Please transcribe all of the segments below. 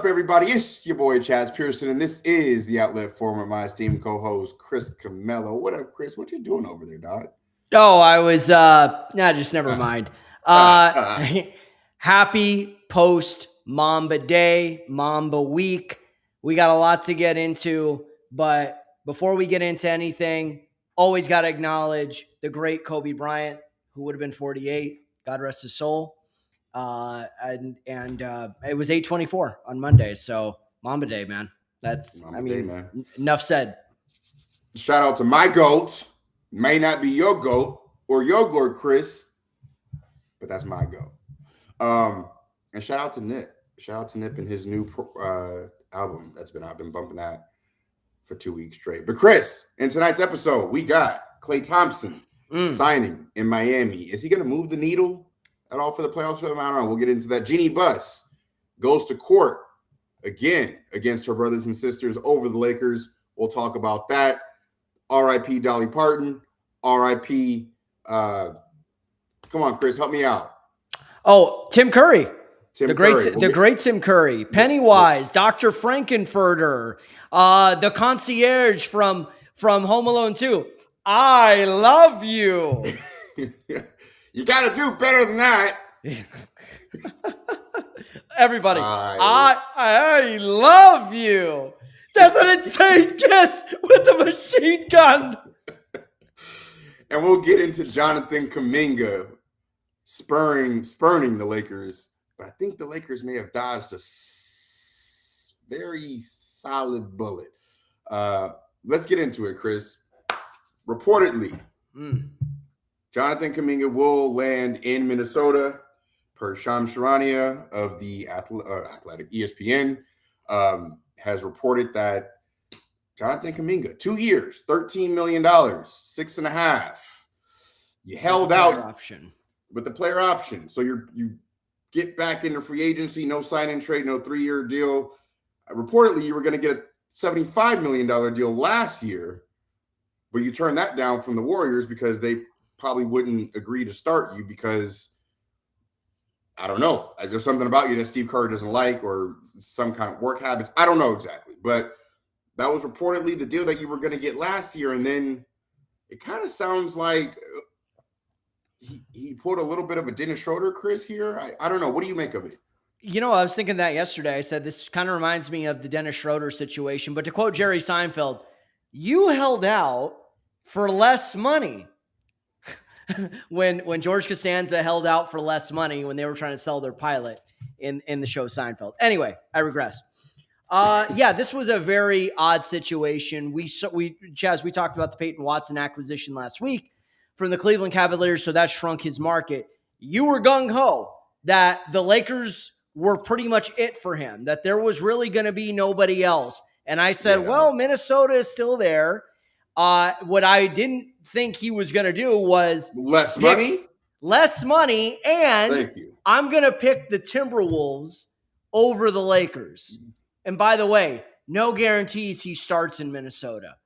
Everybody? It's your boy Chaz Pearson, and this is the outlet for my esteemed co-host Chris Camello. What up, Chris? What you doing over there, dog? Oh, I was just never mind. Uh Happy post Mamba Day, Mamba week. We got a lot to get into, but before we get into anything, always got to acknowledge the great Kobe Bryant, who would have been 48. God rest his soul. And it was 8/24 on Monday, so Mamba Day, man. That's Mamba Day, man. Enough said. Shout out to my goat. May not be your goat or your goat, Chris, but that's my goat. And shout out to Nip. Shout out to Nip and his new album that's been out. I've been bumping that for 2 weeks straight. But Chris, in tonight's episode, we got Klay Thompson signing in Miami. Is he going to move the needle at all for the playoffs? I don't know. We'll get into that. Jeanie Buss goes to court again against her brothers and sisters over the Lakers. We'll talk about that. R.I.P. Dolly Parton. R.I.P. Come on, Chris, help me out. Oh, Tim Curry. The great Tim Curry. Pennywise, Dr. Frankenfurter, the concierge from Home Alone 2. I love you. You got to do better than that. Everybody, I love you. That's what it gets with the machine gun. And we'll get into Jonathan Kuminga spurning the Lakers. But I think the Lakers may have dodged a very solid bullet. Let's get into it, Chris. Reportedly, Jonathan Kuminga will land in Minnesota per Shams Charania of the Athletic ESPN. Has reported that Jonathan Kuminga, 2 years, $13 million, 6.5. You held out with the player option. So you get back into free agency, no sign-in trade, no 3-year deal. Reportedly, you were going to get a $75 million deal last year, but you turned that down from the Warriors because they probably wouldn't agree to start you because, I don't know, there's something about you that Steve Kerr doesn't like or some kind of work habits. I don't know exactly, but that was reportedly the deal that you were going to get last year, and then it kind of sounds like he pulled a little bit of a Dennis Schroeder, Chris, here. I don't know. What do you make of it? You know, I was thinking that yesterday. I said this kind of reminds me of the Dennis Schroeder situation. But to quote Jerry Seinfeld, you held out for less money. when George Costanza held out for less money when they were trying to sell their pilot in the show Seinfeld. Anyway, I regress. Yeah, this was a very odd situation. Chaz, we talked about the Peyton Watson acquisition last week from the Cleveland Cavaliers, so that shrunk his market. You were gung-ho that the Lakers were pretty much it for him, that there was really going to be nobody else. And I said, well, Minnesota is still there. What I didn't think he was going to do was less money, and thank you. I'm going to pick the Timberwolves over the Lakers. And by the way, no guarantees he starts in Minnesota.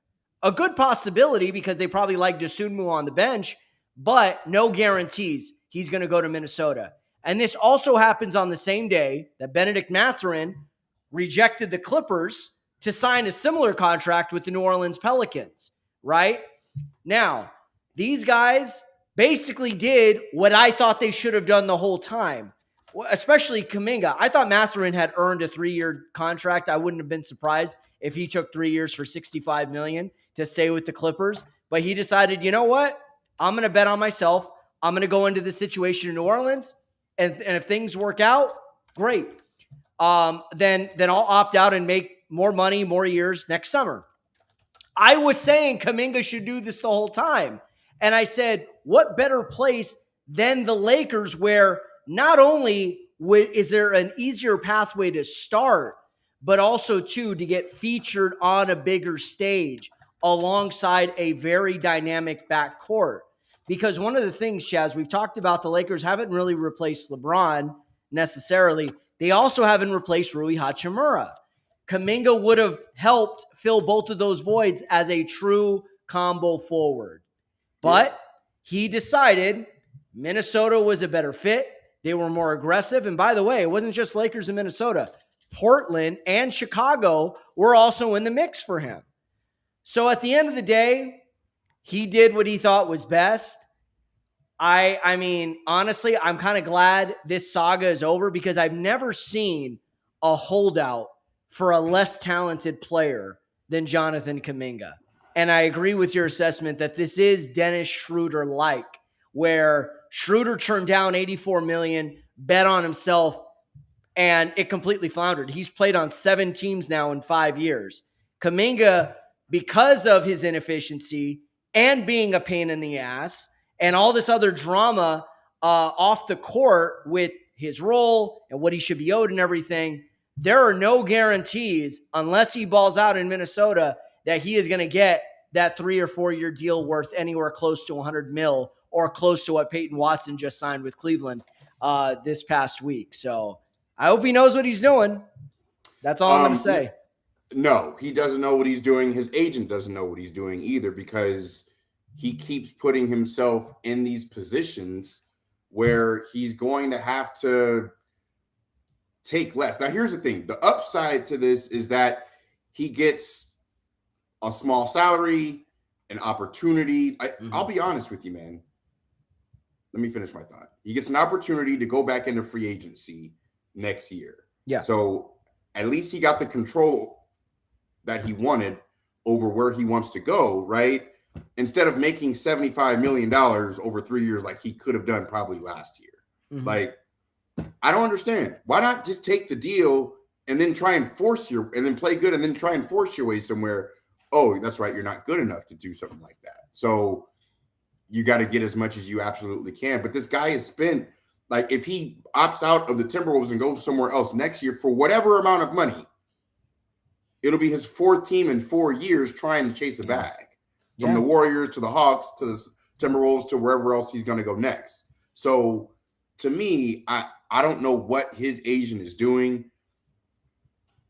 A good possibility because they probably like Dosunmu on the bench, but no guarantees he's going to go to Minnesota. And this also happens on the same day that Benedict Mathurin rejected the Clippers to sign a similar contract with the New Orleans Pelicans, right? Now, these guys basically did what I thought they should have done the whole time, especially Kuminga. I thought Mathurin had earned a 3-year contract. I wouldn't have been surprised if he took 3 years for $65 million to stay with the Clippers. But he decided, you know what? I'm going to bet on myself. I'm going to go into this situation in New Orleans. And if things work out, great. Then I'll opt out and make more money, more years next summer. I was saying Kuminga should do this the whole time. And I said, what better place than the Lakers where not only is there an easier pathway to start, but also, too, to get featured on a bigger stage alongside a very dynamic backcourt. Because one of the things, Chaz, we've talked about, the Lakers haven't really replaced LeBron necessarily. They also haven't replaced Rui Hachimura. Kuminga would have helped fill both of those voids as a true combo forward. But he decided Minnesota was a better fit. They were more aggressive. And by the way, it wasn't just Lakers in Minnesota. Portland, and Chicago were also in the mix for him. So at the end of the day, he did what he thought was best. I mean, honestly, I'm kind of glad this saga is over because I've never seen a holdout for a less talented player than Jonathan Kuminga. And I agree with your assessment that this is Dennis Schroeder-like, where Schroeder turned down $84 million, bet on himself, and it completely floundered. He's played on 7 teams now in 5 years. Kuminga, because of his inefficiency and being a pain in the ass and all this other drama off the court with his role and what he should be owed and everything, there are no guarantees unless he balls out in Minnesota that he is going to get that 3 or 4 year deal worth anywhere close to 100 mil or close to what Peyton Watson just signed with Cleveland this past week. So I hope he knows what he's doing. That's all I'm going to say. No, he doesn't know what he's doing. His agent doesn't know what he's doing either because he keeps putting himself in these positions where he's going to have to take less. Now, here's the thing. The upside to this is that he gets a small salary, an opportunity. I'll be honest with you, man. Let me finish my thought. He gets an opportunity to go back into free agency next year. Yeah. So at least he got the control that he wanted over where he wants to go, right? Instead of making $75 million over 3 years like he could have done probably last year. Mm-hmm. Like, I don't understand. Why not just take the deal and then try and and then play good and then try and force your way somewhere? Oh, that's right. You're not good enough to do something like that. So you got to get as much as you absolutely can. But this guy has spent, like, if he opts out of the Timberwolves and goes somewhere else next year for whatever amount of money, it'll be his 4th team in 4 years trying to chase a bag. From the Warriors to the Hawks to the Timberwolves to wherever else he's going to go next. So to me, I don't know what his agent is doing.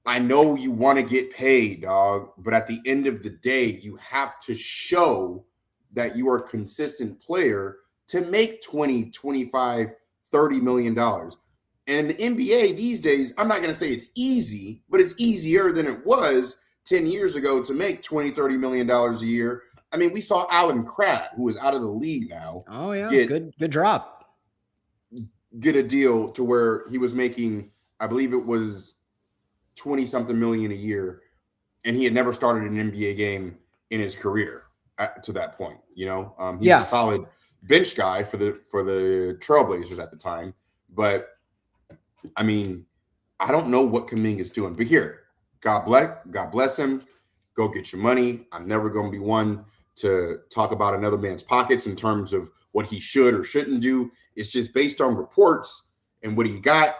I know you want to get paid, dog, but at the end of the day, you have to show that you are a consistent player to make $20, $25, $30 million. And in the NBA these days, I'm not going to say it's easy, but it's easier than it was 10 years ago to make $20, $30 million a year. I mean, we saw Alan Crabb, who is out of the league now. Oh, yeah. Good drop. Get a deal to where he was making, I believe it was 20-something million a year, and he had never started an NBA game in his career to that point. You know, he was a solid bench guy for the Trailblazers at the time. But, I mean, I don't know what Kuminga's doing. But here, God bless him. Go get your money. I'm never going to be one to talk about another man's pockets in terms of what he should or shouldn't do. It's just based on reports and what he got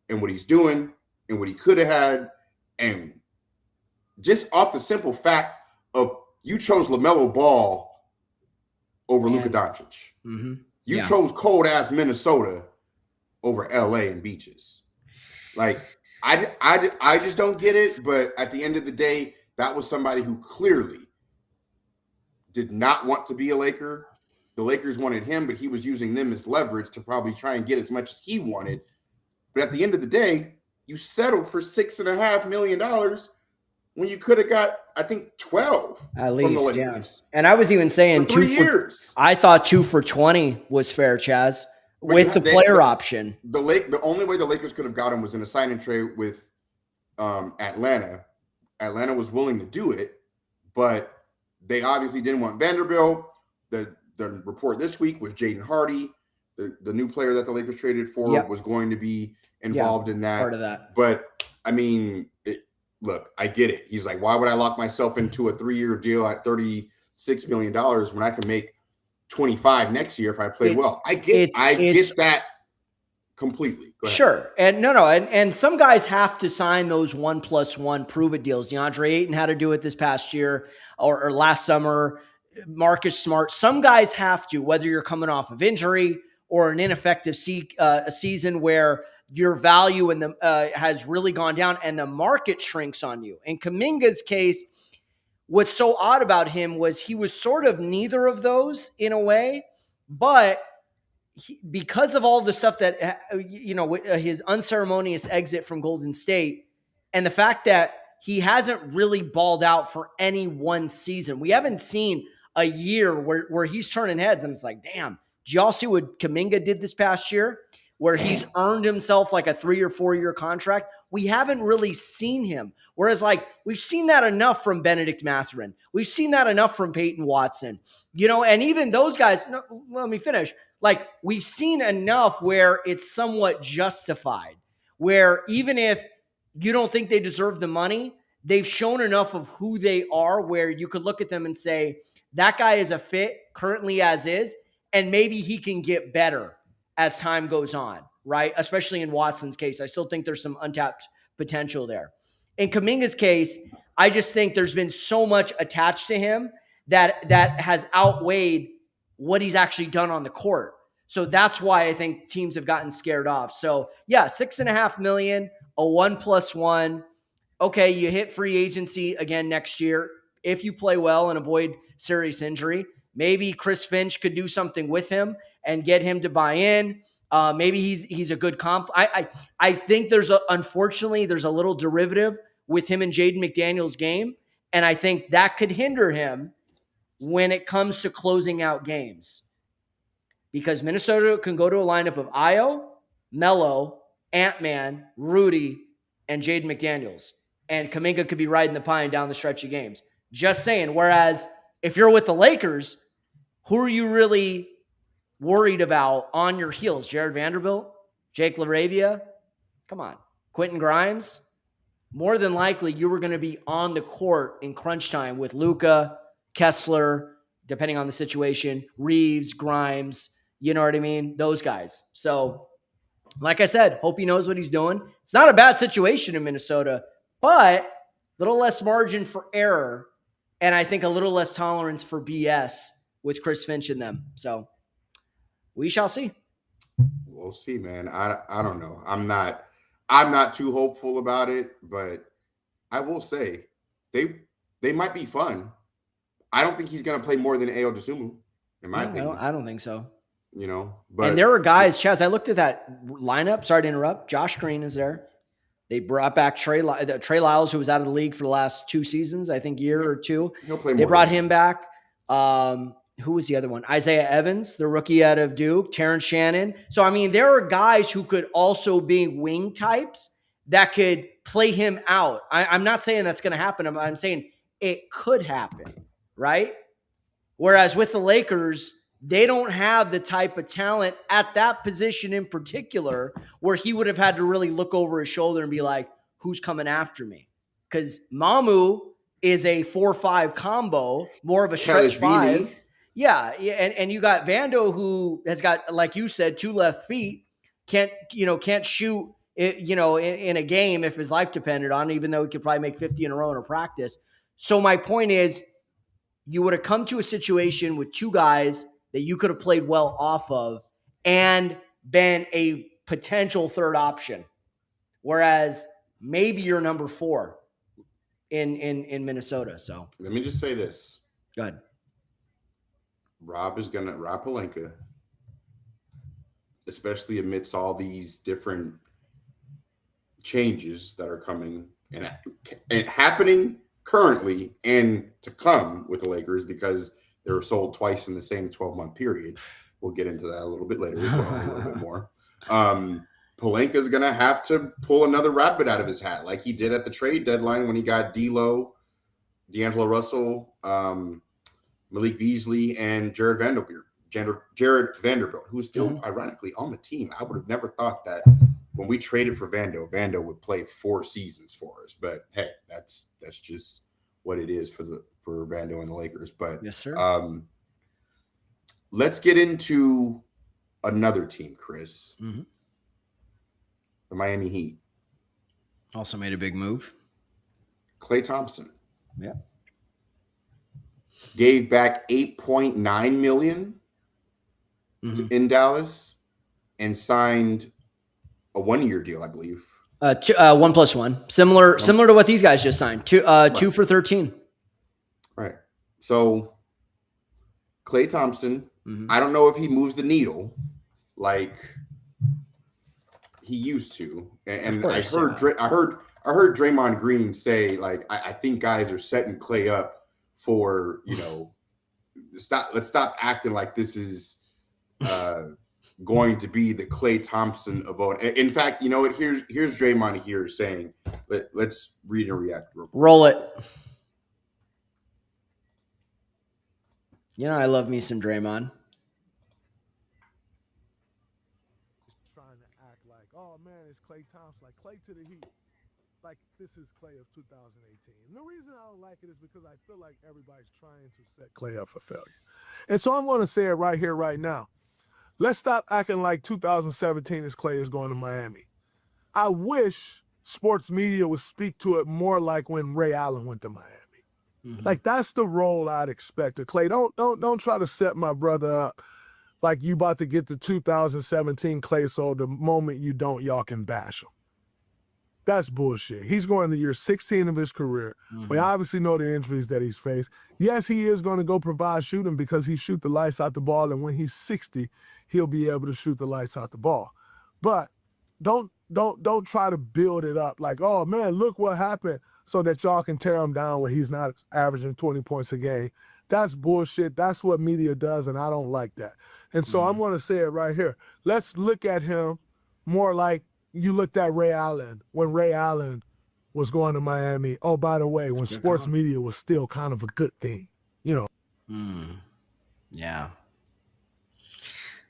and what he's doing and what he could have had. And just off the simple fact of you chose LaMelo Ball over Luka Doncic. Mm-hmm. You chose cold-ass Minnesota over LA and beaches. Like, I just don't get it. But at the end of the day, that was somebody who clearly did not want to be a Laker. The Lakers wanted him, but he was using them as leverage to probably try and get as much as he wanted. But at the end of the day, you settled for $6.5 million when you could have got, I think, 12 at least, from the Lakers. And I was even saying for 3 years. I thought 2 for 20 was fair, Chaz, with the player option. The only way the Lakers could have got him was in a sign and trade with Atlanta. Atlanta was willing to do it, but they obviously didn't want Vanderbilt. The report this week was Jaden Hardy, the new player that the Lakers traded for, was going to be involved in that. Part of that. But, I mean, look, I get it. He's like, why would I lock myself into a 3-year deal at $36 million when I can make 25 next year if I play well? I get that completely. Go ahead. Sure. And and some guys have to sign those 1+1 prove it deals. DeAndre Ayton had to do it this past year or last summer. Marcus Smart. Some guys have to, whether you're coming off of injury or an ineffective a season where your value in the has really gone down and the market shrinks on you. In Kuminga's case, what's so odd about him was he was sort of neither of those in a way, but because of all the stuff that, his unceremonious exit from Golden State, And the fact that he hasn't really balled out for any one season. We haven't seen a year where he's turning heads. And it's like, damn, did y'all see what Kuminga did this past year? Where he's earned himself like a 3 or 4 year contract. We haven't really seen him. Whereas, like, we've seen that enough from Benedict Mathurin. We've seen that enough from Peyton Watson. And even those guys, no, let me finish. Like, we've seen enough where it's somewhat justified. Where even if you don't think they deserve the money, they've shown enough of who they are where you could look at them and say, that guy is a fit currently as is, and maybe he can get better as time goes on, right? Especially in Watson's case. I still think there's some untapped potential there. In Kuminga's case, I just think there's been so much attached to him that has outweighed what he's actually done on the court. So that's why I think teams have gotten scared off. So yeah, $6.5 million, a 1+1. Okay, you hit free agency again next year. If you play well and avoid serious injury, maybe Chris Finch could do something with him and get him to buy in. Maybe he's a good comp. I think unfortunately there's a little derivative with him and Jaden McDaniels' game, and I think that could hinder him when it comes to closing out games. Because Minnesota can go to a lineup of Ayo, Melo, Ant-Man, Rudy, and Jaden McDaniels. And Kuminga could be riding the pine down the stretch of games. Just saying. Whereas if you're with the Lakers, who are you really worried about on your heels? Jared Vanderbilt? Jake LaRavia? Come on. Quentin Grimes? More than likely, you were going to be on the court in crunch time with Luka, Kessler, depending on the situation, Reeves, Grimes, you know what I mean? Those guys. So, like I said, hope he knows what he's doing. It's not a bad situation in Minnesota, but a little less margin for error, and I think a little less tolerance for BS with Chris Finch in them. So we shall see. We'll see, man. I don't know. I'm not too hopeful about it, but I will say they might be fun. I don't think he's going to play more than Ayo Dosunmu, in my opinion. I don't think so. But and there are guys, Chaz, I looked at that lineup. Sorry to interrupt. Josh Green is there. They brought back Trey Lyles, who was out of the league for the last 2 seasons, I think year or two. He'll play more. They brought him back. Who was the other one? Isaiah Evans, the rookie out of Duke, Terrence Shannon. So, I mean, there are guys who could also be wing types that could play him out. I'm not saying that's going to happen. I'm saying it could happen, right? Whereas with the Lakers, they don't have the type of talent at that position in particular where he would have had to really look over his shoulder and be like, who's coming after me? Because Mamu is a 4-5 combo, more of a stretch 5. Yeah, and you got Vando, who has got, like you said, 2 left feet, can't shoot in a game if his life depended on it, even though he could probably make 50 in a row in a practice. So my point is, you would have come to a situation with 2 guys that you could have played well off of and been a potential third option. Whereas maybe you're number 4 in Minnesota. So let me just say this. Go ahead. Rob Pelinka, especially amidst all these different changes that are coming and happening currently and to come with the Lakers, because they were sold twice in the same 12-month period. We'll get into that a little bit later as well, a little bit more. Pelinka's going to have to pull another rabbit out of his hat like he did at the trade deadline when he got D'Lo, D'Angelo Russell, Malik Beasley, and Jared Vanderbilt, who's still ironically on the team. I would have never thought that when we traded for Vando would play 4 seasons for us. But hey, that's just what it is for Vando and the Lakers. But yes, sir. Let's get into another team, Chris. Mm-hmm. The Miami Heat also made a big move. Klay Thompson. Yeah. Gave back $8.9 million in Dallas and signed a 1-year deal, I believe. 1+1, similar to what these guys just signed. 2 for 13. Right. So Klay Thompson, I don't know if he moves the needle like he used to, and I heard Draymond Green say, like, I think guys are setting Klay up for, let's stop acting like this is going to be the Klay Thompson of all. In fact, you know what? Here's Draymond here saying, let's read and react. Roll it. I love me some Draymond. Trying to act like, oh man, it's Klay Thompson, like Klay to the Heat. Like this is Klay of 2018. And the reason I don't like it is because I feel like everybody's trying to set Klay up for failure. And so I'm going to say it right here, right now. Let's stop acting like 2017 is Klay is going to Miami. I wish sports media would speak to it more like when Ray Allen went to Miami. Mm-hmm. Like that's the role I'd expect of Klay. Don't try to set my brother up like you about to get the 2017 Klay, so the moment you don't, y'all can bash him. That's bullshit. He's going to year 16 of his career. Mm-hmm. We obviously know the injuries that he's faced. Yes, he is going to go provide shooting because he shoot the lights out the ball, and when he's 60, he'll be able to shoot the lights out the ball. But don't try to build it up like, oh man, look what happened, so that y'all can tear him down when he's not averaging 20 points a game. That's bullshit. That's what media does, and I don't like that. And so I'm going to say it right here. Let's look at him more like you looked at Ray Allen when Ray Allen was going to Miami. Oh, by the way, when sports media was still kind of a good thing, Yeah.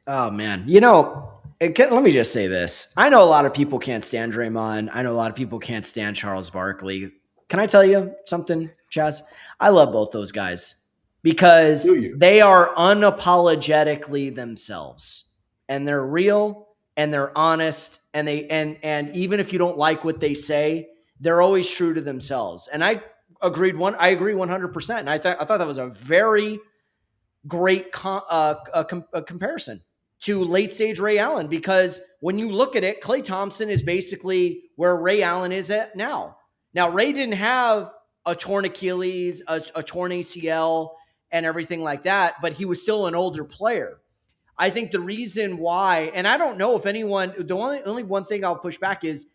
Oh, man. Let me just say this. I know a lot of people can't stand Draymond. I know a lot of people can't stand Charles Barkley. Can I tell you something, Chaz? I love both those guys because they are unapologetically themselves, and they're real and they're honest, and even if you don't like what they say, they're always true to themselves. And I agree 100%. And I thought that was a very great comparison to late stage Ray Allen, because when you look at it, Klay Thompson is basically where Ray Allen is at now. Now, Ray didn't have a torn Achilles, a torn ACL, and everything like that, but he was still an older player. I think the reason why, and I don't know if anyone, the only one thing I'll push back is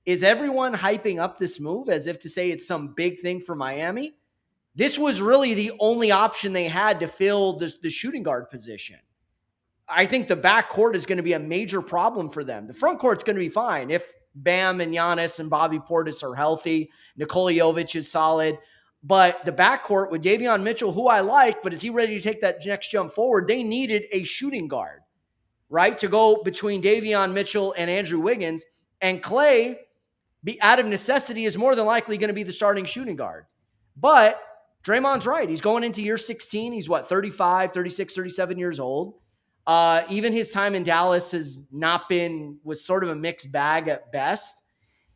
everyone hyping up this move as if to say it's some big thing for Miami? This was really the only option they had to fill the shooting guard position. I think the backcourt is going to be a major problem for them. The front court's going to be fine if Bam and Giannis and Bobby Portis are healthy. Nikola Jovic is solid. But the backcourt with Davion Mitchell, who I like, but is he ready to take that next jump forward? They needed a shooting guard, right, to go between Davion Mitchell and Andrew Wiggins. And Klay, out of necessity, is more than likely going to be the starting shooting guard. But Draymond's right. He's going into year 16. He's 35, 36, 37 years old. Even his time in Dallas was sort of a mixed bag at best.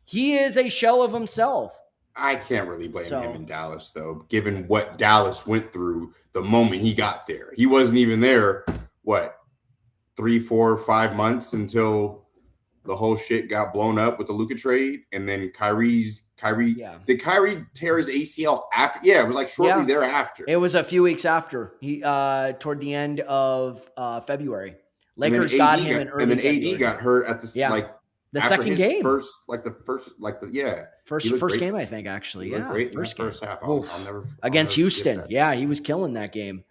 He is a shell of himself. I can't really blame him in Dallas, though, given what Dallas went through the moment he got there. He wasn't even there, 3, 4, 5 months until the whole shit got blown up with the Luka trade. And then Kyrie, did Kyrie tear his ACL after? Yeah, it was like shortly thereafter. It was a few weeks after, toward the end of February. Lakers got him in early And then February. AD got hurt at the second game. First game, I think, actually. Yeah. Great first half. I'll never against Houston. Yeah, he was killing that game.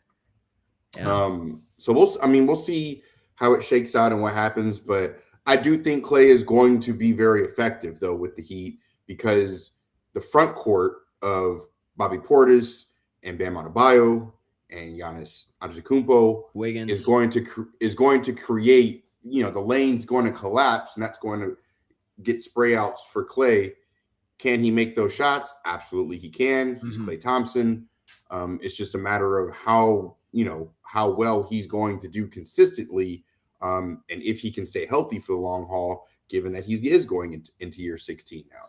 Yeah. So we'll see how it shakes out and what happens, but I do think Klay is going to be very effective, though, with the Heat, because the front court of Bobby Portis and Bam Adebayo and Giannis Antetokounmpo Wiggins is going to create, the lane's going to collapse, and that's going to get spray outs for Klay. Can he make those shots? Absolutely, he can. He's Klay Thompson. It's just a matter of how well he's going to do consistently. And if he can stay healthy for the long haul, given that he is going into year 16 now,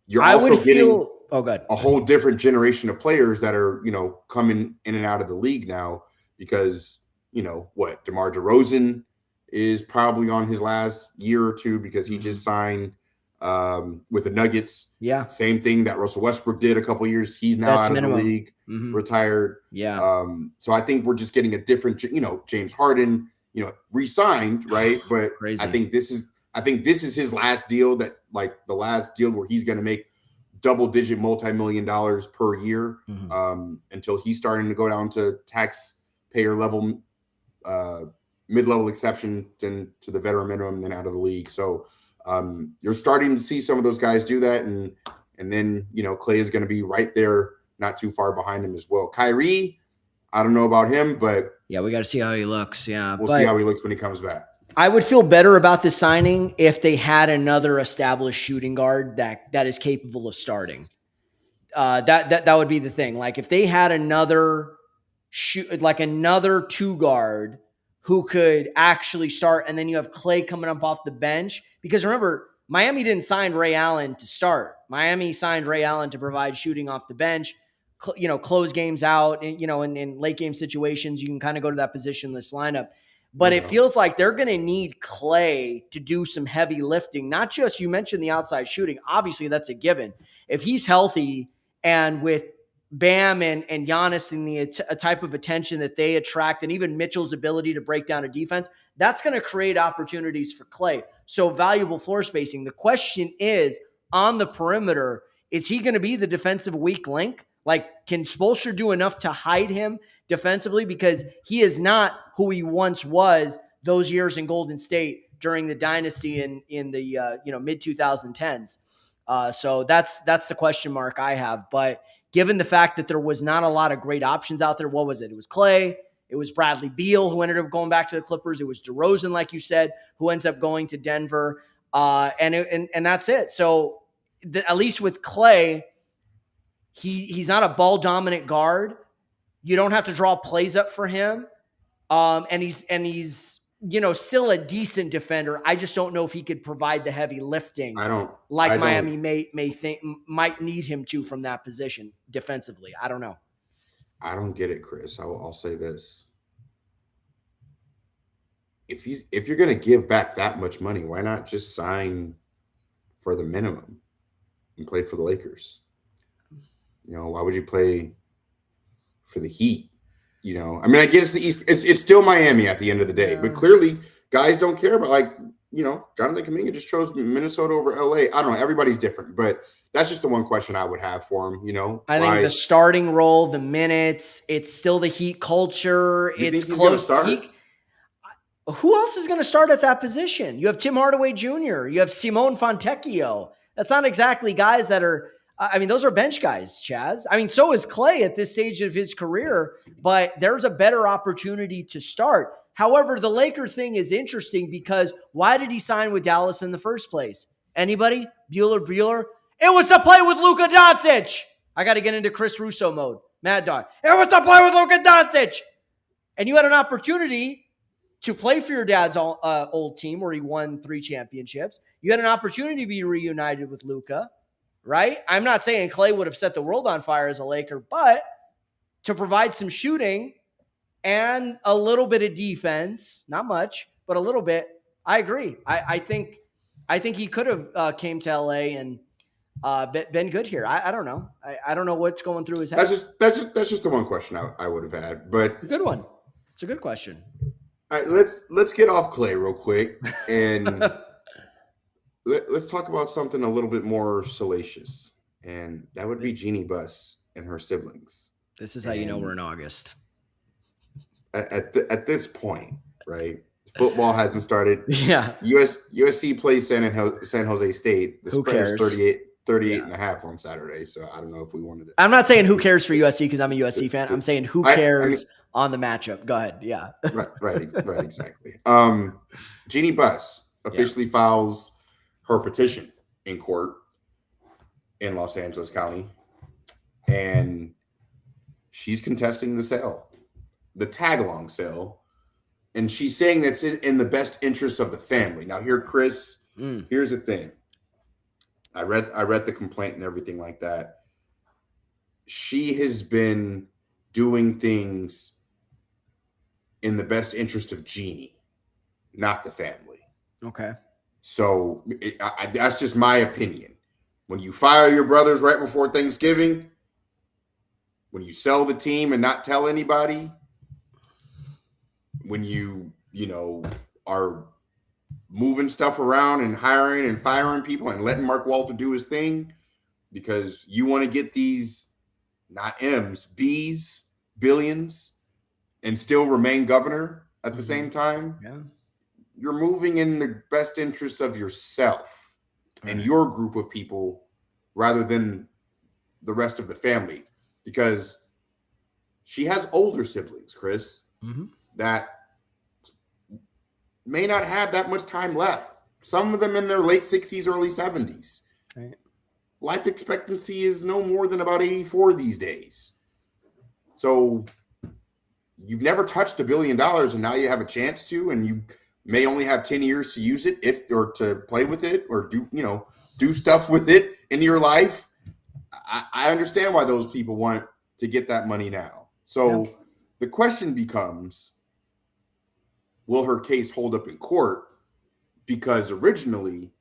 you're also getting a whole different generation of players that are, coming in and out of the league now because, DeMar DeRozan is probably on his last year or two because he just signed with the Nuggets. Yeah. Same thing that Russell Westbrook did a couple of years. He's now out of the league, retired. Yeah. So I think we're just getting a different, James Harden, re-signed, right? But crazy. I think this is I think this is his last deal, that like the last deal where he's going to make double-digit multi-million dollars per year until he's starting to go down to taxpayer level, mid-level exception to the veteran minimum, and then out of the league. So you're starting to see some of those guys do that, and then Klay is going to be right there, not too far behind him as well. Kyrie, I don't know about him, but yeah, we got to see how he looks. Yeah, we'll see how he looks when he comes back. I would feel better about this signing if they had another established shooting guard that is capable of starting. That would be the thing. Like if they had another another two guard who could actually start, and then you have Klay coming up off the bench. Because remember, Miami didn't sign Ray Allen to start. Miami signed Ray Allen to provide shooting off the bench, close games out, and, in late game situations, you can kind of go to that positionless lineup. But it feels like they're going to need Klay to do some heavy lifting. Not just, you mentioned the outside shooting. Obviously, that's a given. If he's healthy and with Bam and Giannis and the type of attention that they attract, and even Mitchell's ability to break down a defense, that's going to create opportunities for Klay. So valuable floor spacing. The question is, on the perimeter, is he going to be the defensive weak link? Like, can Spoelstra do enough to hide him defensively? Because he is not who he once was those years in Golden State during the dynasty in the mid 2010s. So that's the question mark I have. But given the fact that there was not a lot of great options out there, what was it? It was Klay. It was Bradley Beal, who ended up going back to the Clippers. It was DeRozan, like you said, who ends up going to Denver. And that's it. So at least with Klay, he's not a ball dominant guard. You don't have to draw plays up for him. And he's still a decent defender. I just don't know if he could provide the heavy lifting Miami might need him to from that position defensively. I don't know. I don't get it, Chris. I'll say this. If you're going to give back that much money, why not just sign for the minimum and play for the Lakers? Why would you play for the Heat? I mean, I get it's the East. It's still Miami at the end of the day, but clearly guys don't care about, Jonathan Kuminga just chose Minnesota over LA. I don't know. Everybody's different, but that's just the one question I would have for him. I think the starting role, the minutes, it's still the Heat culture. It's close. Who else is going to start at that position? You have Tim Hardaway Jr. You have Simone Fontecchio. That's not exactly guys that are. Those are bench guys, Chaz. So is Klay at this stage of his career, but there's a better opportunity to start. However, the Laker thing is interesting because why did he sign with Dallas in the first place? Anybody? Bueller? It was to play with Luka Doncic. I got to get into Chris Russo mode. Mad Dog. It was to play with Luka Doncic. And you had an opportunity to play for your dad's old team where he won 3 championships. You had an opportunity to be reunited with Luka. Right? I'm not saying Klay would have set the world on fire as a Laker, but to provide some shooting and a little bit of defense, not much, but a little bit, I agree. I think he could have came to LA and been good here. I don't know. I don't know what's going through his head. That's just the one question I would have had, but a good one. It's a good question. All right, let's get off Klay real quick and. Let's talk about something a little bit more salacious, and that would be Jeanie Buss and her siblings. This is how you know we're in August. At this point, right? Football hasn't started. Yeah. USC plays San Jose State. The spread is 38 and a half on Saturday, so I don't know if we wanted to. I'm not saying who cares for USC because I'm a USC fan. I'm saying who cares on the matchup. Go ahead. Yeah. Right, exactly. Jeanie Buss officially files her petition in court in Los Angeles County, and she's contesting the sale, the tag-along sale, and she's saying that's in the best interest of the family. Now, here, Chris, here's the thing. I read the complaint and everything like that. She has been doing things in the best interest of Jeanie, not the family. Okay. So that's just my opinion. When you fire your brothers right before Thanksgiving, when you sell the team and not tell anybody, when you are moving stuff around and hiring and firing people and letting Mark Walter do his thing because you want to get these, not M's, B's, billions, and still remain governor at the same time, you're moving in the best interests of yourself and your group of people rather than the rest of the family. Because she has older siblings, Chris, that may not have that much time left. Some of them in their late 60s, early 70s. Right. Life expectancy is no more than about 84 these days. So you've never touched $1 billion, and now you have a chance to, and you may only have 10 years to use it or to play with it or do stuff with it in your life. I understand why those people want to get that money now. So the question becomes, will her case hold up in court? Because originally,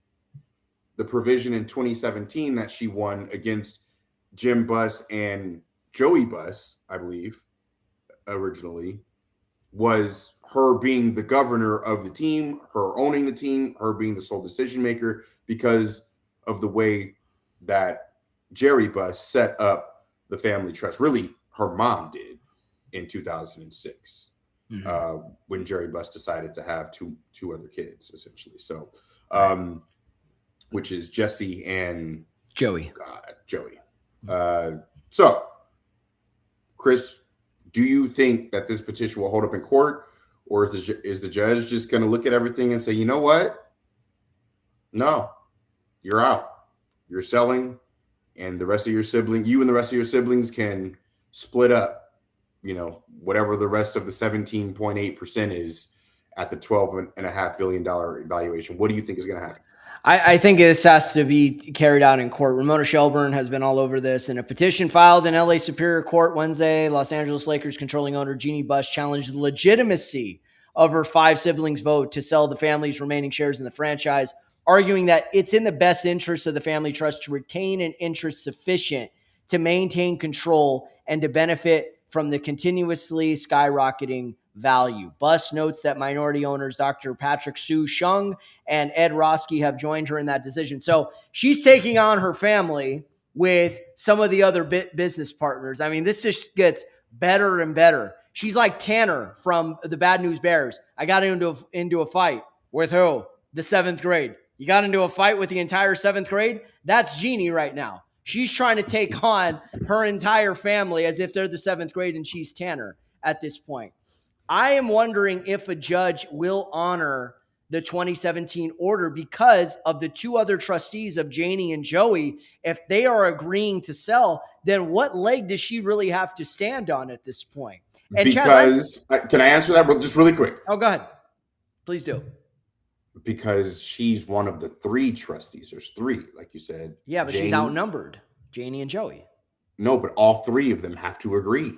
the provision in 2017 that she won against Jim Buss and Joey Buss, I believe, originally, was her being the governor of the team, her owning the team, her being the sole decision maker because of the way that Jerry Buss set up the family trust. Really, her mom did in 2006 when Jerry Buss decided to have two other kids, essentially. So, which is Jesse and Joey. Joey. So, Chris, do you think that this petition will hold up in court, or is the judge just going to look at everything and say, you know what? No, you're out. You're selling, and the rest of your siblings, you and the rest of your siblings can split up, whatever the rest of the 17.8% is at the $12.5 billion evaluation. What do you think is going to happen? I think this has to be carried out in court. Ramona Shelburne has been all over this. In a petition filed in LA Superior Court Wednesday, Los Angeles Lakers controlling owner Jeanie Buss challenged the legitimacy of her 5 siblings' vote to sell the family's remaining shares in the franchise, arguing that it's in the best interest of the family trust to retain an interest sufficient to maintain control and to benefit from the continuously skyrocketing value. Buss notes that minority owners Dr. Patrick Su Shung and Ed Roski have joined her in that decision. So she's taking on her family with some of the other business partners. I mean, this just gets better and better. She's like Tanner from the Bad News Bears. I got into a fight with who? The 7th grade. You got into a fight with the entire 7th grade? That's Jeanie right now. She's trying to take on her entire family as if they're the 7th grade and she's Tanner at this point. I am wondering if a judge will honor the 2017 order because of the 2 other trustees of Jeanie and Joey. If they are agreeing to sell, then what leg does she really have to stand on at this point? And because, can I answer that just really quick? Oh, go ahead. Please do. Because she's one of the 3 trustees. There's 3, like you said. Yeah, but she's outnumbered. Jeanie and Joey. No, but all 3 of them have to agree.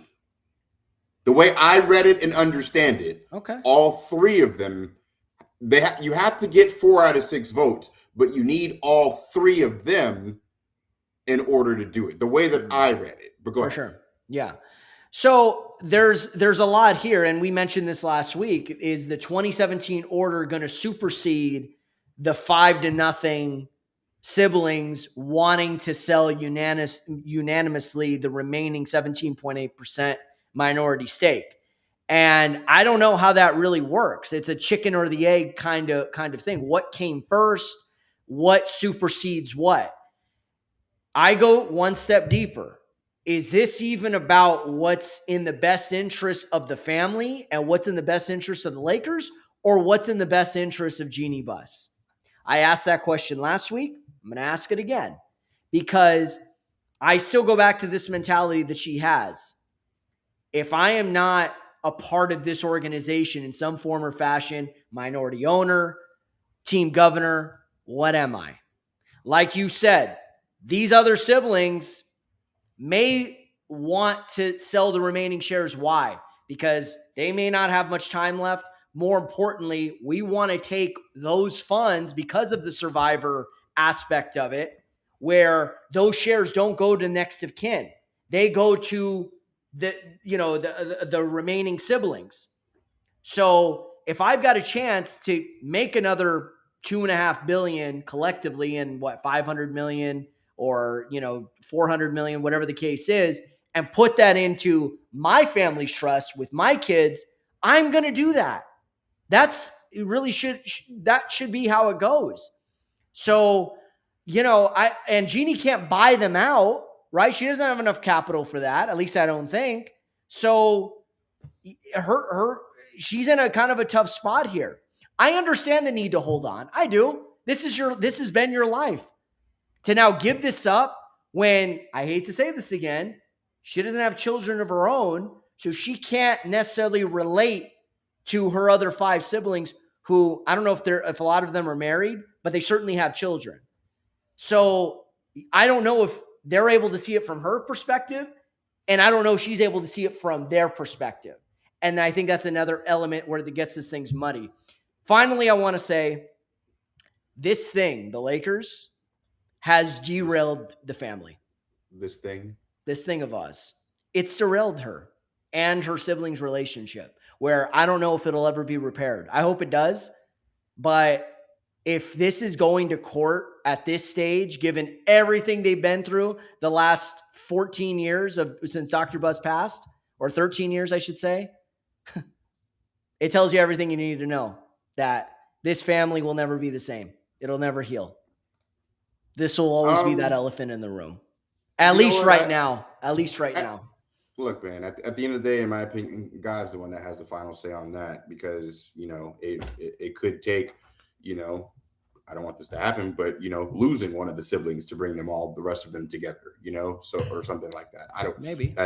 The way I read it and understand it, all 3 of them, you have to get 4 out of 6 votes, but you need all 3 of them in order to do it. The way that I read it. But go ahead. For sure. Yeah. So there's a lot here, and we mentioned this last week. Is the 2017 order going to supersede the 5-0 siblings wanting to sell unanimously the remaining 17.8% minority stake? And I don't know how that really works. It's a chicken or the egg kind of thing. What came first? What supersedes what? I go one step deeper. Is this even about what's in the best interest of the family and what's in the best interest of the Lakers, or what's in the best interest of Jeanie Buss? I asked that question last week. I'm going to ask it again because I still go back to this mentality that she has. If I am not a part of this organization in some form or fashion, minority owner, team governor, what am I? Like you said, these other siblings may want to sell the remaining shares. Why? Because they may not have much time left. More importantly, we want to take those funds because of the survivor aspect of it, where those shares don't go to next of kin. They go to the remaining siblings. So if I've got a chance to make another 2.5 billion collectively and 500 million or 400 million, whatever the case is, and put that into my family's trust with my kids, I'm going to do that. That should be how it goes. So, and Jeanie can't buy them out, right? She doesn't have enough capital for that. At least I don't think. So she's in a kind of a tough spot here. I understand the need to hold on. I do. This has been your life. To now give this up when, I hate to say this again, she doesn't have children of her own, so she can't necessarily relate to her other 5 siblings who, I don't know if a lot of them are married, but they certainly have children. So I don't know if they're able to see it from her perspective, and I don't know if she's able to see it from their perspective. And I think that's another element where it gets this thing's muddy. Finally, I want to say this thing, the Lakers, has derailed the family. This thing of us. It's derailed her and her siblings' relationship, where I don't know if it'll ever be repaired. I hope it does. But if this is going to court at this stage, given everything they've been through the last 14 years since Dr. Buss passed, or 13 years, I should say, it tells you everything you need to know, that this family will never be the same. It'll never heal. This will always be that elephant in the room. At least right now. Look, man, at the end of the day, in my opinion, God's the one that has the final say on that, because, it could take, I don't want this to happen, but, losing one of the siblings to bring the rest of them together, or something like that. Maybe.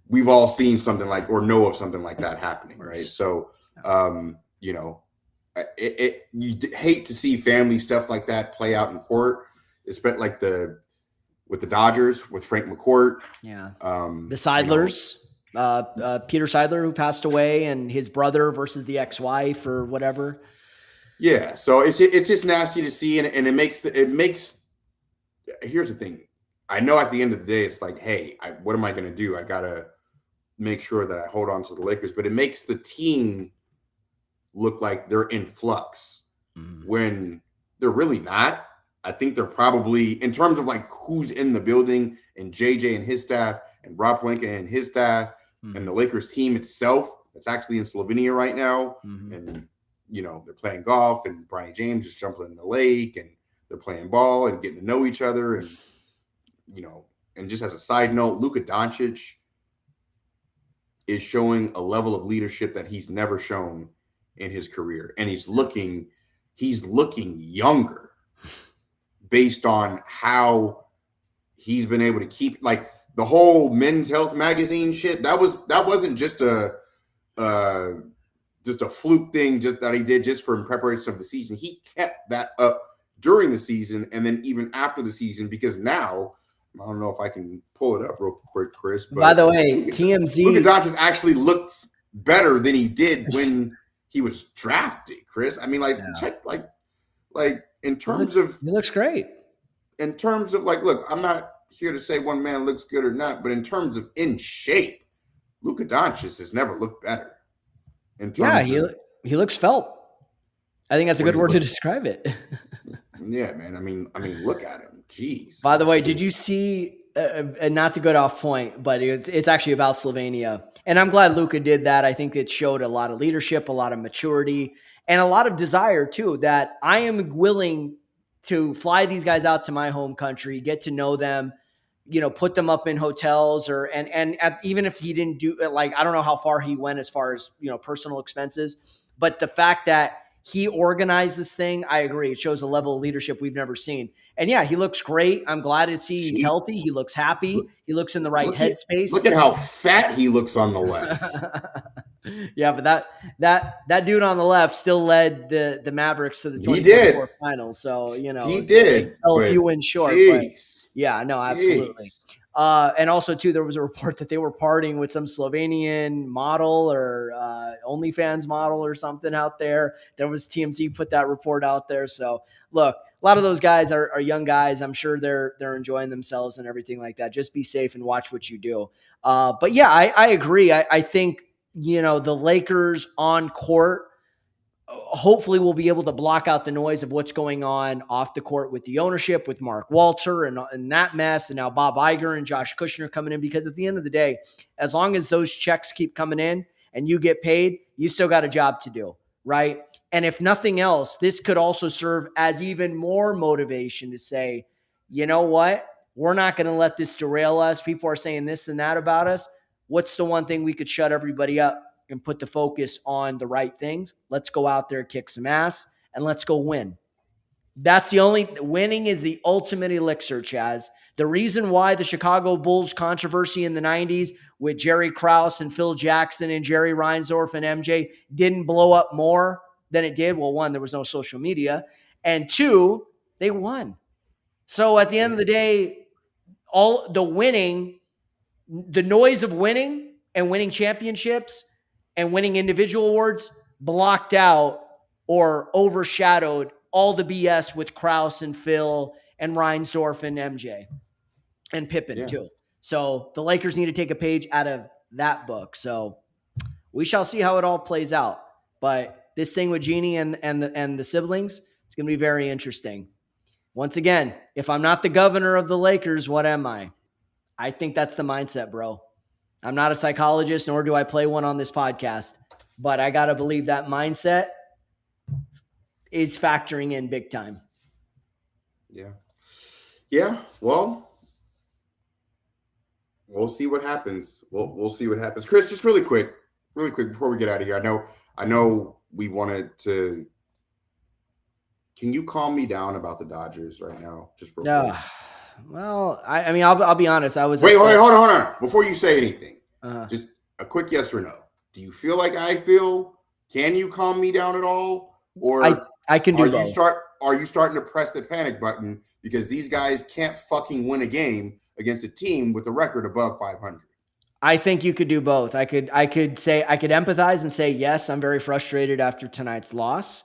We've all seen something like, or know of something like that happening, right? So, you hate to see family stuff like that play out in court, especially like with the Dodgers, with Frank McCourt. Yeah. The Seidlers, Peter Seidler, who passed away, and his brother versus the ex-wife or whatever. Yeah. So it's just nasty to see. And it makes, here's the thing. I know at the end of the day, it's like, hey, what am I going to do? I got to make sure that I hold on to the Lakers, but it makes the team look like they're in flux when they're really not. I think they're probably, in terms of like who's in the building, and JJ and his staff, and Rob Pelinka and his staff, and the Lakers team itself, that's actually in Slovenia right now. And, they're playing golf, and Bronny James is jumping in the lake, and they're playing ball and getting to know each other. And, and just as a side note, Luka Doncic is showing a level of leadership that he's never shown in his career. And he's looking younger based on how he's been able to keep, like, the whole Men's Health magazine shit. That wasn't just a fluke thing that he did just for in preparation of the season. He kept that up during the season, and then even after the season, because now, I don't know if I can pull it up real quick, Chris. But by the way, TMZ, Luka Doncic actually looks better than he did when he was drafted, Chris. I mean, check, like in terms of, he looks great. In terms of, like, look, I'm not here to say one man looks good or not, but in terms of in shape, Luka Doncic has never looked better. He looks felt. I think that's a good word to describe it. Yeah, man. I mean, look at him. Jeez. By the way, did you see? Not to go off point, but it's actually about Slovenia, and I'm glad Luka did that. I think it showed a lot of leadership, a lot of maturity, and a lot of desire too. That I am willing to fly these guys out to my home country, get to know them, put them up in hotels, even if he didn't do it, like, I don't know how far he went as far as, personal expenses, but the fact that he organized this thing, I agree. It shows a level of leadership we've never seen. And yeah, he looks great. I'm glad to see he's healthy. He looks happy. He looks in the right headspace. Look at how fat he looks on the left. Yeah, but that dude on the left still led the Mavericks to the 2024 finals. So, he did. A few wins short. But yeah, no, absolutely. And also, too, there was a report that they were partying with some Slovenian model or OnlyFans model or something out there. There was TMZ put that report out there. So, look, a lot of those guys are young guys. I'm sure they're enjoying themselves and everything like that. Just be safe and watch what you do. But yeah, I agree. I think, the Lakers on court hopefully we'll be able to block out the noise of what's going on off the court with the ownership, with Mark Walter and that mess, and now Bob Iger and Josh Kushner coming in, because at the end of the day, as long as those checks keep coming in and you get paid, you still got a job to do, right? And if nothing else, this could also serve as even more motivation to say, you know what? We're not going to let this derail us. People are saying this and that about us. What's the one thing we could shut everybody up and put the focus on the right things? Let's go out there, kick some ass, and let's go win. Winning is the ultimate elixir, Chaz. The reason why the Chicago Bulls controversy in the 90s with Jerry Krause and Phil Jackson and Jerry Reinsdorf and MJ didn't blow up more than it did. Well, one, there was no social media. And two, they won. So at the end of the day, all the winning, the noise of winning and winning championships and winning individual awards blocked out or overshadowed all the BS with Krause and Phil and Reinsdorf and MJ and Pippen too. So the Lakers need to take a page out of that book. So we shall see how it all plays out. But this thing with Jeanie and the siblings is going to be very interesting. Once again, if I'm not the governor of the Lakers, what am I? I think that's the mindset, bro. I'm not a psychologist, nor do I play one on this podcast, but I got to believe that mindset is factoring in big time. Yeah. Yeah. Well, we'll see what happens. We'll see what happens. Chris, just really quick before we get out of here. I know we wanted to. Can you calm me down about the Dodgers right now? Just real quick. Well, I mean, I'll be honest. I was wait, hold on. Before you say anything, just a quick yes or no. Do you feel like I feel? Can you calm me down at all? Or I can do both. Are you starting to press the panic button because these guys can't fucking win a game against a team with a record above 500? I think you could do both. I could empathize and say, yes, I'm very frustrated after tonight's loss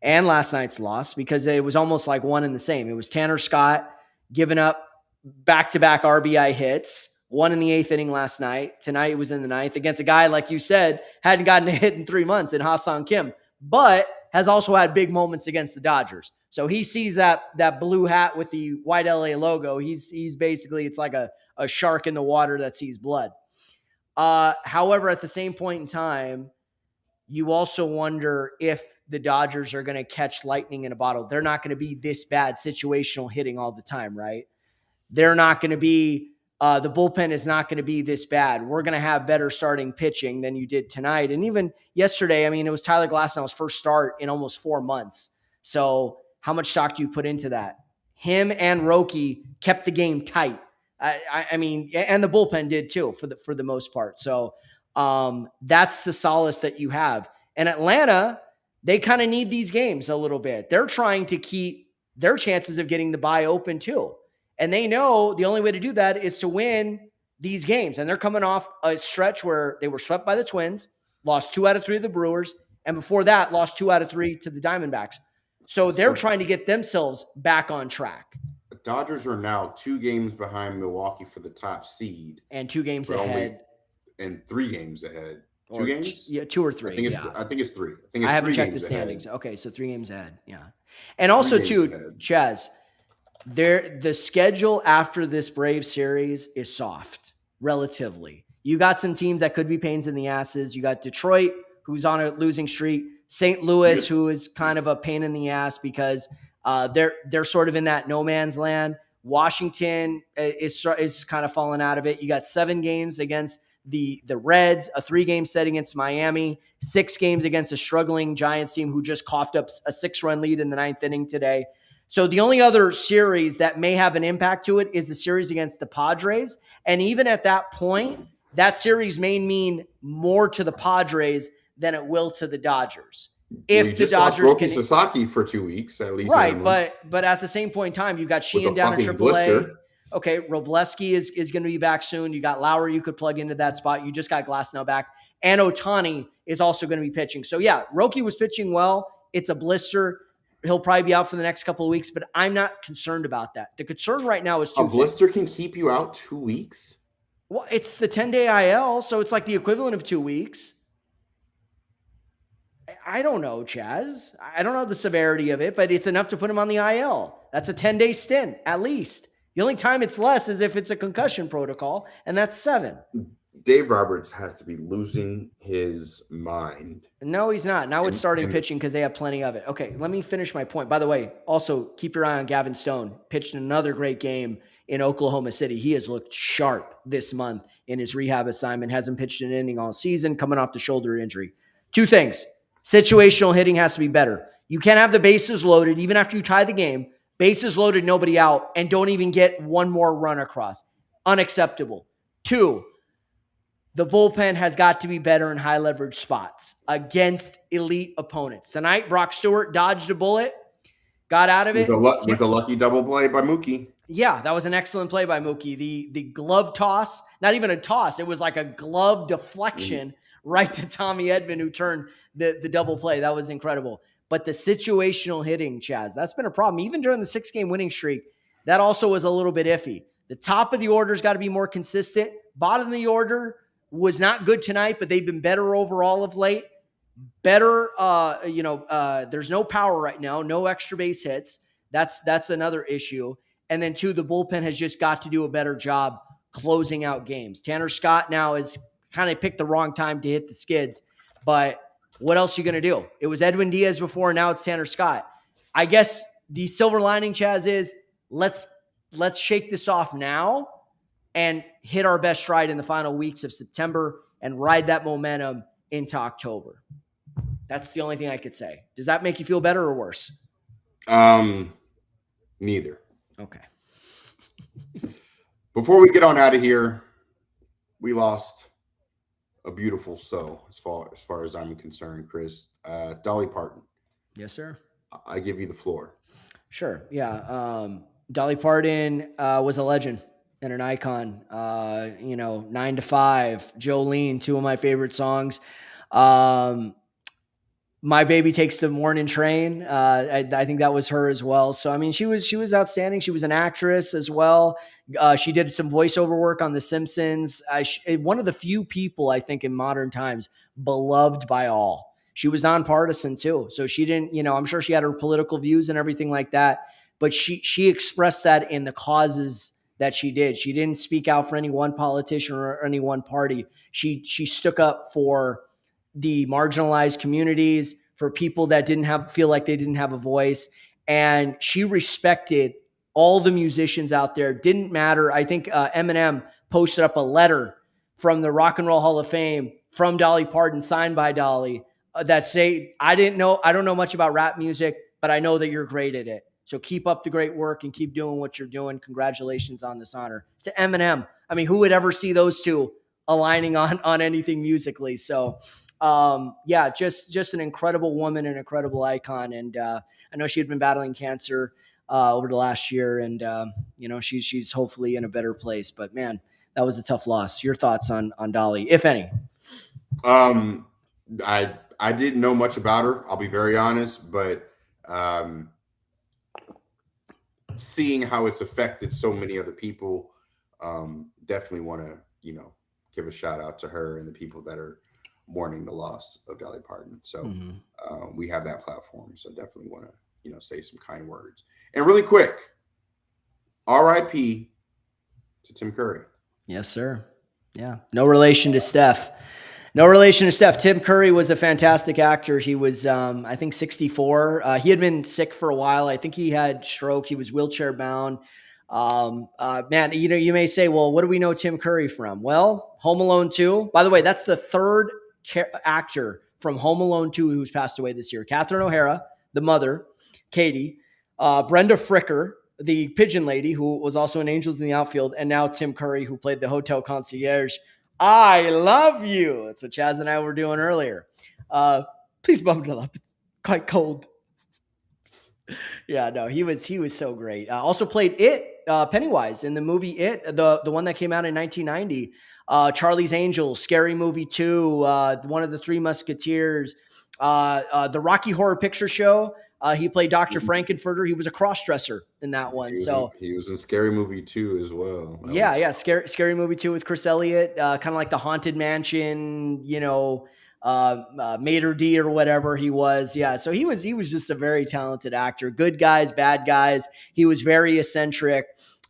and last night's loss, because it was almost like one and the same. It was Tanner Scott giving up back-to-back RBI hits, one in the 8th inning last night. Tonight it was in the 9th against a guy, like you said, hadn't gotten a hit in 3 months in Ha-Seong Kim, but has also had big moments against the Dodgers. So he sees that blue hat with the white LA logo. He's basically, it's like a shark in the water that sees blood. However, at the same point in time, you also wonder if the Dodgers are going to catch lightning in a bottle. They're not going to be this bad situational hitting all the time, right? They're not going to be, the bullpen is not going to be this bad. We're going to have better starting pitching than you did tonight. And even yesterday, I mean, it was Tyler Glasnow's first start in almost 4 months. So how much stock do you put into that? Him and Roki kept the game tight. I mean, and the bullpen did too, for the most part. So that's the solace that you have. And Atlanta, they kind of need these games a little bit. They're trying to keep their chances of getting the bye open too. And they know the only way to do that is to win these games. And they're coming off a stretch where they were swept by the Twins, lost 2 out of 3 to the Brewers, and before that, lost 2 out of 3 to the Diamondbacks. So they're trying to get themselves back on track. The Dodgers are now 2 games behind Milwaukee for the top seed. And 2 games ahead. And 3 games ahead. 2 games? Yeah, 2 or 3. I think it's 3. I haven't checked the standings. Ahead. Okay, so 3 games ahead. Yeah. And also, too, Chaz, the schedule after this Braves series is soft, relatively. You got some teams that could be pains in the asses. You got Detroit, who's on a losing streak. St. Louis, who is kind of a pain in the ass because they're sort of in that no man's land. Washington is kind of falling out of it. You got 7 games against the Reds, a 3-game set against Miami, 6 games against a struggling Giants team who just coughed up a 6-run lead in the 9th inning today. So the only other series that may have an impact to it is the series against the Padres. And even at that point, that series may mean more to the Padres than it will to the Dodgers. If the Dodgers lost Roki Sasaki for 2 weeks, at least. Right, but at the same point in time, you've got Sheehan down in AAA. Blister. Okay, Robleski is going to be back soon. You got Lowry you could plug into that spot. You just got Glasnow back. And Ohtani is also going to be pitching. So, yeah, Roki was pitching well. It's a blister. He'll probably be out for the next couple of weeks, but I'm not concerned about that. The concern right now is a blister can keep you out 2 weeks? Well, it's the 10-day IL, so it's like the equivalent of 2 weeks. I don't know, Chaz. I don't know the severity of it, but it's enough to put him on the IL. That's a 10-day stint, at least. The only time it's less is if it's a concussion protocol, and that's 7. Dave Roberts has to be losing his mind. No, he's not. Now it's starting pitching because they have plenty of it. Okay, let me finish my point. By the way, also keep your eye on Gavin Stone. Pitched another great game in Oklahoma City. He has looked sharp this month in his rehab assignment. Hasn't pitched an inning all season, coming off the shoulder injury. 2 things. Situational hitting has to be better. You can't have the bases loaded, even after you tie the game, bases loaded, nobody out, and don't even get one more run across. Unacceptable. 2, the bullpen has got to be better in high leverage spots against elite opponents. Tonight, Brock Stewart dodged a bullet, got out of it. With a lucky double play by Mookie. Yeah, that was an excellent play by Mookie. The glove toss, not even a toss, it was like a glove deflection right to Tommy Edman, who turned the double play. That was incredible. But the situational hitting, Chaz, that's been a problem. Even during the 6-game winning streak, that also was a little bit iffy. The top of the order's got to be more consistent. Bottom of the order was not good tonight, but they've been better overall of late. Better, there's no power right now, no extra base hits. That's another issue. And then 2, the bullpen has just got to do a better job closing out games. Tanner Scott now has kind of picked the wrong time to hit the skids, but what else are you going to do? It was Edwin Diaz before, now it's Tanner Scott. I guess the silver lining, Chaz, is let's shake this off now and hit our best stride in the final weeks of September and ride that momentum into October. That's the only thing I could say. Does that make you feel better or worse? Neither. Okay. Before we get on out of here, we lost a beautiful soul as far as I'm concerned, Chris. Dolly Parton. Yes, sir. I give you the floor. Sure. Yeah. Dolly Parton was a legend and an icon. 9 to 5, Jolene, 2 of my favorite songs. My Baby Takes the Morning Train. I think that was her as well. So, I mean, she was outstanding. She was an actress as well. She did some voiceover work on The Simpsons. One of the few people, I think, in modern times beloved by all. She was nonpartisan too. So she didn't, I'm sure she had her political views and everything like that, but she expressed that in the causes that she did. She didn't speak out for any one politician or any one party. She stuck up for the marginalized communities, for people that feel like they didn't have a voice. And she respected all the musicians out there. Didn't matter. I think Eminem posted up a letter from the Rock and Roll Hall of Fame from Dolly Parton, signed by Dolly, that say, I don't know much about rap music, but I know that you're great at it. So keep up the great work and keep doing what you're doing. Congratulations on this honor. To Eminem. I mean, who would ever see those two aligning on anything musically? So just an incredible woman, an incredible icon. And I know she had been battling cancer over the last year, and she's hopefully in a better place. But man, that was a tough loss. Your thoughts on Dolly, if any? I didn't know much about her, I'll be very honest, but seeing how it's affected so many other people, definitely want to give a shout out to her and the people that are mourning the loss of Dolly Parton. So we have that platform. So definitely want to, say some kind words. And really quick, RIP to Tim Curry. Yes, sir. Yeah. No relation to Steph. Tim Curry was a fantastic actor. He was, I think, 64. He had been sick for a while. I think he had stroke. He was wheelchair bound. Man, you may say, well, what do we know Tim Curry from? Well, Home Alone 2. By the way, that's the third actor from Home Alone 2 who's passed away this year. Catherine O'Hara, the mother, Katie, Brenda Fricker, the pigeon lady, who was also in Angels in the Outfield, and now Tim Curry, who played the hotel concierge. I love you. That's what Chaz and I were doing earlier. Please bump it up. It's quite cold. Yeah, no, he was so great. Also played Pennywise in the movie It, the one that came out in 1990. Charlie's Angels, Scary Movie 2, one of the Three Musketeers, the Rocky Horror Picture Show. He played Dr. Frankenfurter. He was a cross-dresser in that one. He was in Scary Movie 2 as well. Scary Movie 2 with Chris Elliott, kind of like the Haunted Mansion, Mater D or whatever he was. Yeah. So he was just a very talented actor, good guys, bad guys. He was very eccentric,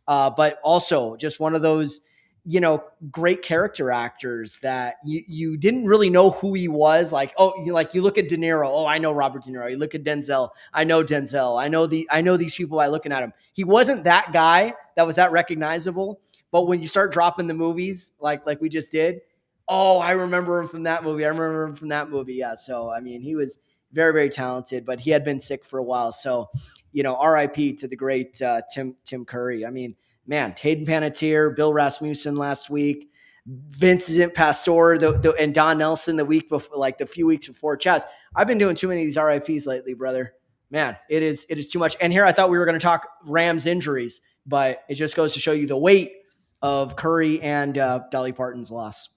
but also just one of those, great character actors that you didn't really know who he was. Like, you look at De Niro. Oh, I know Robert De Niro. You look at Denzel. I know Denzel. I know these people by looking at him. He wasn't that guy that was that recognizable. But when you start dropping the movies like we just did, oh, I remember him from that movie. Yeah. So, I mean, he was very, very talented, but he had been sick for a while. So, RIP to the great Tim Curry. I mean, man, Hayden Panettiere, Bill Rasmussen last week, Vincent Pastore, and Don Nelson the week before, like the few weeks before. Chaz, I've been doing too many of these RIPs lately, brother. Man, it is too much. And here I thought we were going to talk Rams injuries, but it just goes to show you the weight of Curry and Dolly Parton's loss.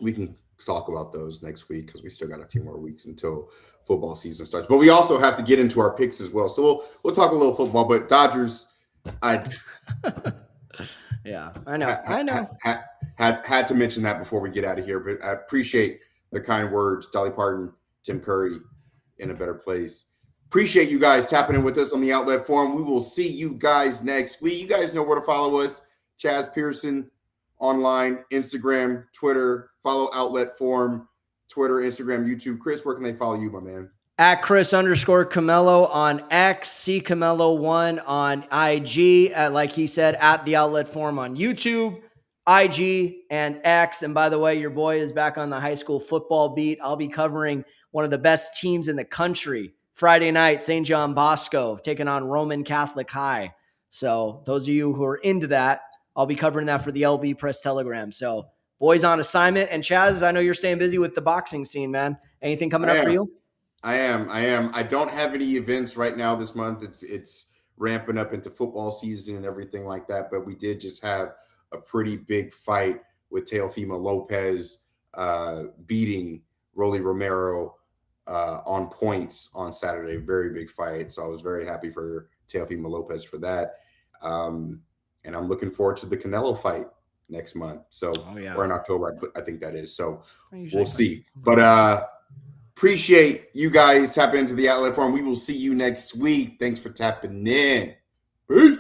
We can talk about those next week because we still got a few more weeks until football season starts. But we also have to get into our picks as well. So we'll talk a little football. But Dodgers, yeah, I know. Had to mention that before we get out of here. But I appreciate the kind words, Dolly Parton, Tim Curry, in a better place. Appreciate you guys tapping in with us on the Outlet Forum. We will see you guys next week. You guys know where to follow us. Chaz Pearson online, Instagram, Twitter. Follow Outlet Forum, Twitter, Instagram, YouTube. Chris, where can they follow you, my man? At Chris_Camello on X, CCamello1 on IG, like he said, at the Outlet Forum on YouTube, IG, and X. And by the way, your boy is back on the high school football beat. I'll be covering one of the best teams in the country Friday night, St. John Bosco, taking on Roman Catholic High. So those of you who are into that, I'll be covering that for the LB Press Telegram. So boys on assignment. And Chaz, I know you're staying busy with the boxing scene, man. Anything coming up for you? I am. I don't have any events right now this month. It's ramping up into football season and everything like that. But we did just have a pretty big fight with Teofimo Lopez beating Rolly Romero on points on Saturday. Very big fight. So I was very happy for Teofimo Lopez for that. And I'm looking forward to the Canelo fight next month. So, or in October, I think that is. So we'll see. But appreciate you guys tapping into the Outlet Forum. We will see you next week. Thanks for tapping in. Peace.